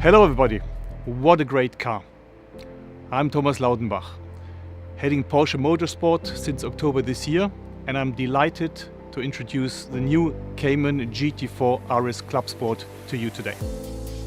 Hello everybody, what a great car. I'm Thomas Laudenbach, heading Porsche Motorsport since October this year, and I'm delighted to introduce the new Cayman GT4 RS Clubsport to you today.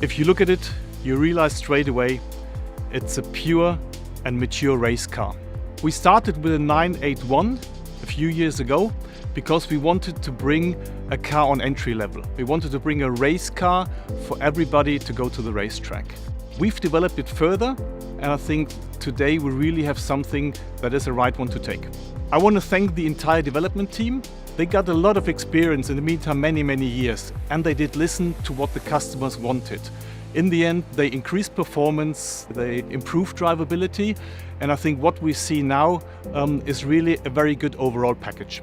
If you look at it, you realize straight away it's a pure and mature race car. We started with a 981 a few years ago because we wanted to bring a car on entry level. We wanted to bring a race car for everybody to go to the racetrack. We've developed it further, and I think today we really have something that is the right one to take. I want to thank the entire development team. They got a lot of experience in the meantime, many years, and they did listen to what the customers wanted. In the end, they increased performance, they improved drivability, and I think what we see now is really a very good overall package.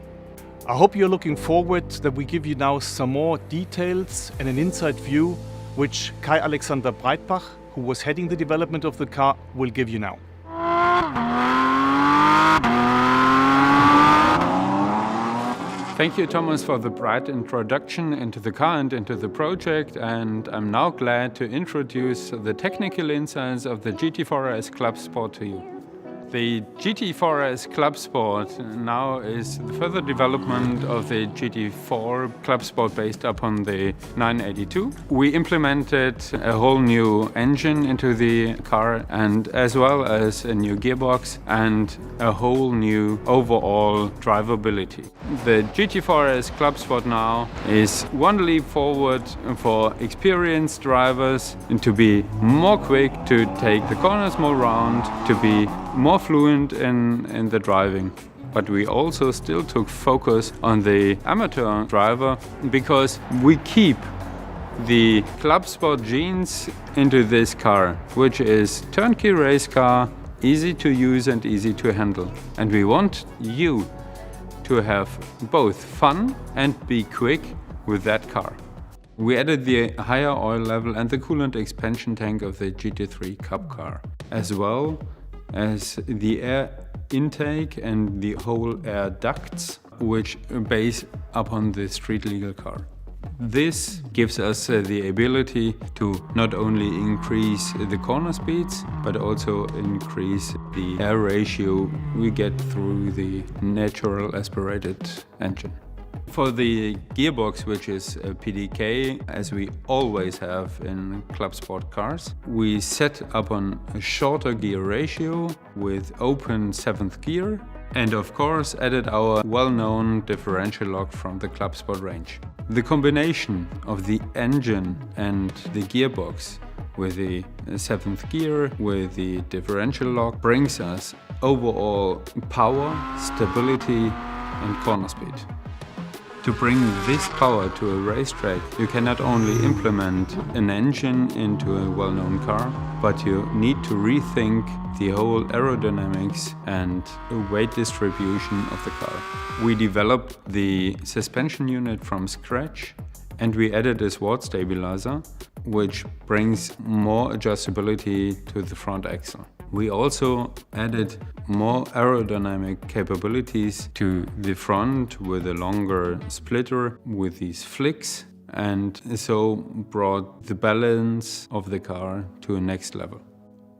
I hope you're looking forward that we give you now some more details and an inside view, which Kai Alexander Breitbach, who was heading the development of the car, will give you now. Thank you, Thomas, for the bright introduction into the car and into the project, and I'm now glad to introduce the technical insights of the GT4 RS Clubsport to you. The GT4 RS Clubsport now is the further development of the GT4 Clubsport based upon the 982. We implemented a whole new engine into the car, and as well as a new gearbox and a whole new overall drivability. The GT4 RS Clubsport now is one leap forward for experienced drivers to be more quick, to take the corners more round, to be more fluent in the driving. But we also still took focus on the amateur driver because we keep the Clubsport genes into this car, which is turnkey race car, easy to use and easy to handle. And we want you to have both fun and be quick with that car. We added the higher oil level and the coolant expansion tank of the GT3 Cup car, as well as the air intake and the whole air ducts, which are based upon the street legal car. This gives us the ability to not only increase the corner speeds, but also increase the air ratio we get through the natural aspirated engine. For the gearbox, which is a PDK, as we always have in Clubsport cars, we set up on a shorter gear ratio with open 7th gear, and of course added our well-known differential lock from the Clubsport range. The combination of the engine and the gearbox with the 7th gear, with the differential lock, brings us overall power, stability and corner speed. To bring this power to a racetrack, you can not only implement an engine into a well-known car, but you need to rethink the whole aerodynamics and weight distribution of the car. We developed the suspension unit from scratch, and we added a sword stabilizer, which brings more adjustability to the front axle. We also added more aerodynamic capabilities to the front with a longer splitter with these flicks, and so brought the balance of the car to a next level.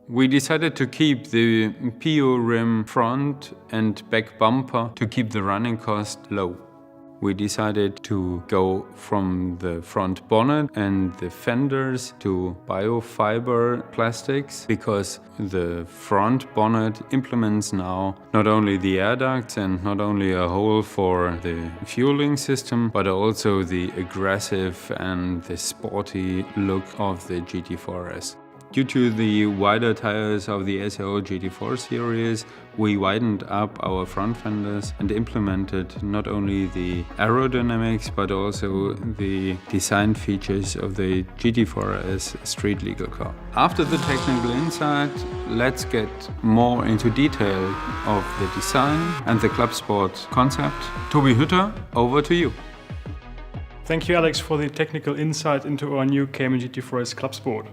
We decided to keep the PU rim front and back bumper to keep the running cost low. We decided to go from the front bonnet and the fenders to biofiber plastics because the front bonnet implements now not only the air ducts and not only a hole for the fueling system, but also the aggressive and the sporty look of the GT4 RS. Due to the wider tires of the SAO GT4 series, we widened up our front fenders and implemented not only the aerodynamics but also the design features of the GT4 RS street legal car. After the technical insight, let's get more into detail of the design and the Clubsport concept. Tobi Hütter, over to you. Thank you, Alex, for the technical insight into our new Cayman GT4 RS Clubsport.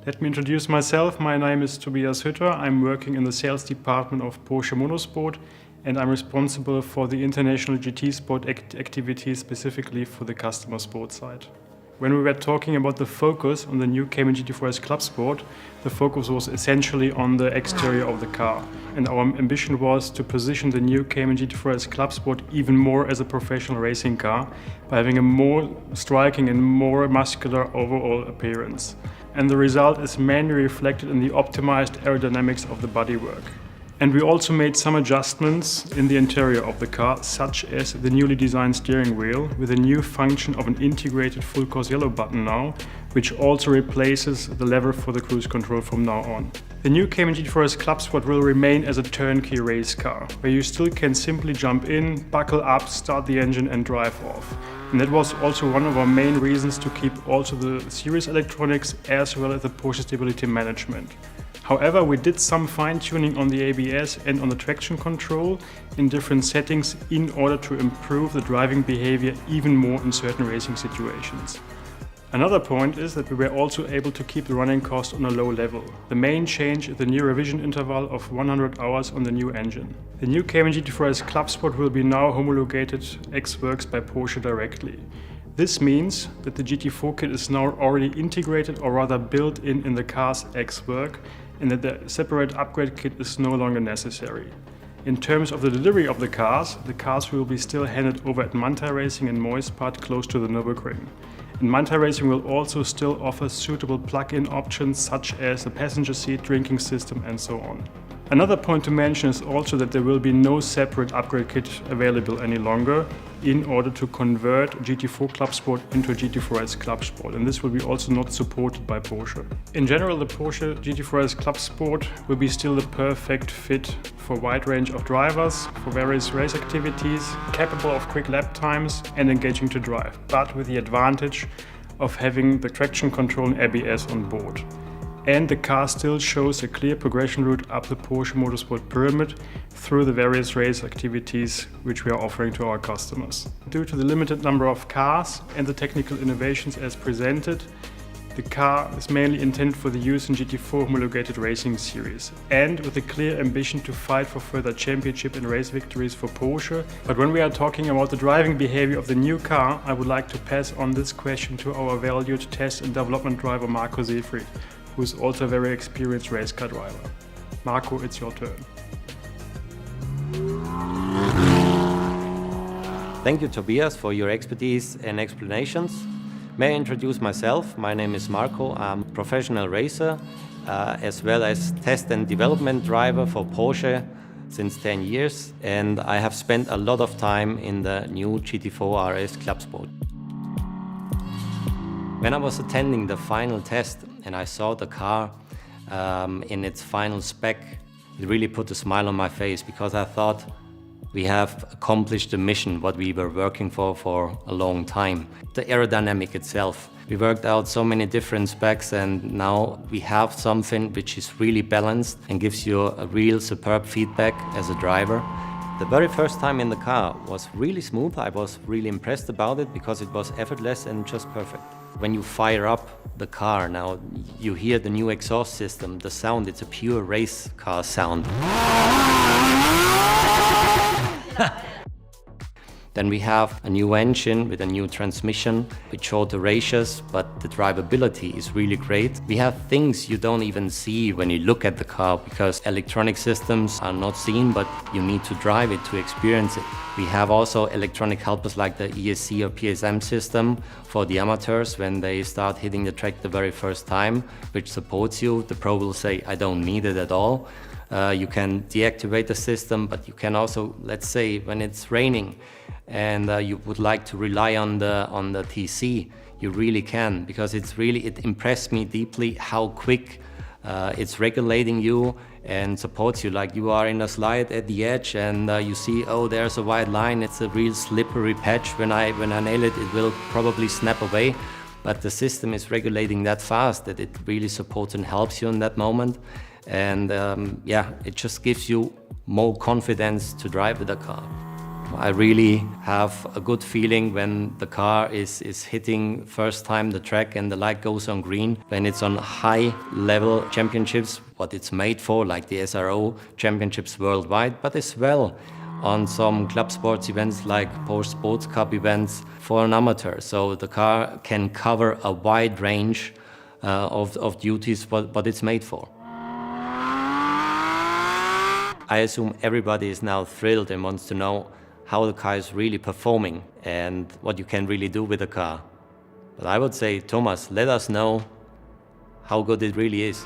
Let me introduce myself. My name is Tobias Hütter. I'm working in the sales department of Porsche Motorsport, and I'm responsible for the international GT Sport activities, specifically for the customer sport side. When we were talking about the focus on the new Cayman GT4 RS Clubsport, the focus was essentially on the exterior of the car. And our ambition was to position the new Cayman GT4 RS Clubsport even more as a professional racing car by having a more striking and more muscular overall appearance. And the result is mainly reflected in the optimized aerodynamics of the bodywork. And we also made some adjustments in the interior of the car, such as the newly designed steering wheel with a new function of an integrated full course yellow button now, which also replaces the lever for the cruise control from now on. The new Cayman GT4 RS Clubsport will remain as a turnkey race car, where you still can simply jump in, buckle up, start the engine and drive off. And that was also one of our main reasons to keep also the series electronics as well as the Porsche stability management. However, we did some fine-tuning on the ABS and on the traction control in different settings in order to improve the driving behavior even more in certain racing situations. Another point is that we were also able to keep the running cost on a low level. The main change is the new revision interval of 100 hours on the new engine. The new Cayman GT4 RS Clubsport will be now homologated ex-works by Porsche directly. This means that the GT4 kit is now already integrated or rather built in the car's ex-work, and that the separate upgrade kit is no longer necessary. In terms of the delivery of the cars will be still handed over at Manta Racing in Moispart close to the Nürburgring. And Manta Racing will also still offer suitable plug-in options such as a passenger seat, drinking system and so on. Another point to mention is also that there will be no separate upgrade kit available any longer in order to convert GT4 Clubsport into GT4 RS Clubsport, and this will be also not supported by Porsche. In general, the Porsche GT4 RS Clubsport will be still the perfect fit for a wide range of drivers, for various race activities, capable of quick lap times and engaging to drive, but with the advantage of having the traction control and ABS on board. And the car still shows a clear progression route up the Porsche Motorsport pyramid through the various race activities which we are offering to our customers. Due to the limited number of cars and the technical innovations as presented, the car is mainly intended for the use in GT4 homologated racing series and with a clear ambition to fight for further championship and race victories for Porsche. But when we are talking about the driving behavior of the new car, I would like to pass on this question to our valued test and development driver Marco Seefried, who is also a very experienced race car driver. Marco, it's your turn. Thank you, Tobias, for your expertise and explanations. May I introduce myself? My name is Marco. I'm a professional racer as well as test and development driver for Porsche since 10 years, and I have spent a lot of time in the new GT4 RS Clubsport. When I was attending the final test and I saw the car in its final spec, it really put a smile on my face because I thought we have accomplished the mission what we were working for a long time. The aerodynamic itself. We worked out so many different specs and now we have something which is really balanced and gives you a real superb feedback as a driver. The very first time in the car was really smooth. I was really impressed about it because it was effortless and just perfect. When you fire up the car now, you hear the new exhaust system, the sound, it's a pure race car sound. Then we have a new engine with a new transmission with shorter ratios, but the drivability is really great. We have things you don't even see when you look at the car because electronic systems are not seen, but you need to drive it to experience it. We have also electronic helpers like the ESC or PSM system for the amateurs when they start hitting the track the very first time, which supports you. The pro will say, I don't need it at all. You can deactivate the system, but you can also, let's say, when it's raining and you would like to rely on the TC, you really can, because it impressed me deeply how quick it's regulating you and supports you. Like you are in a slide at the edge and you see, oh, there's a white line, it's a real slippery patch. When I nail it, it will probably snap away. But the system is regulating that fast that it really supports and helps you in that moment. And yeah, it just gives you more confidence to drive with the car. I really have a good feeling when the car is hitting first time the track and the light goes on green, when it's on high level championships, what it's made for, like the SRO championships worldwide, but as well on some club sports events like Porsche Sports Cup events for an amateur. So the car can cover a wide range of duties what it's made for. I assume everybody is now thrilled and wants to know how the car is really performing and what you can really do with the car. But I would say, Thomas, let us know how good it really is.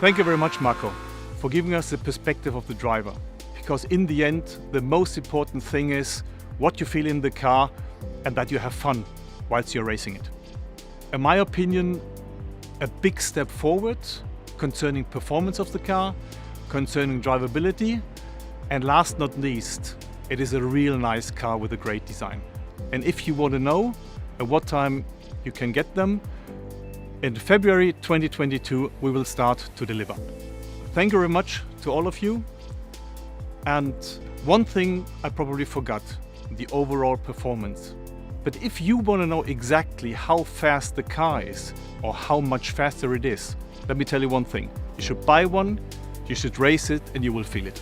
Thank you very much, Marco, for giving us the perspective of the driver. Because in the end, the most important thing is what you feel in the car and that you have fun whilst you're racing it. In my opinion, a big step forward concerning performance of the car, concerning drivability, and last not least, it is a real nice car with a great design. And if you want to know at what time you can get them, in February 2022 we will start to deliver. Thank you very much to all of you. And one thing I probably forgot, the overall performance. But if you want to know exactly how fast the car is or how much faster it is, let me tell you one thing. You should buy one, you should race it, and you will feel it.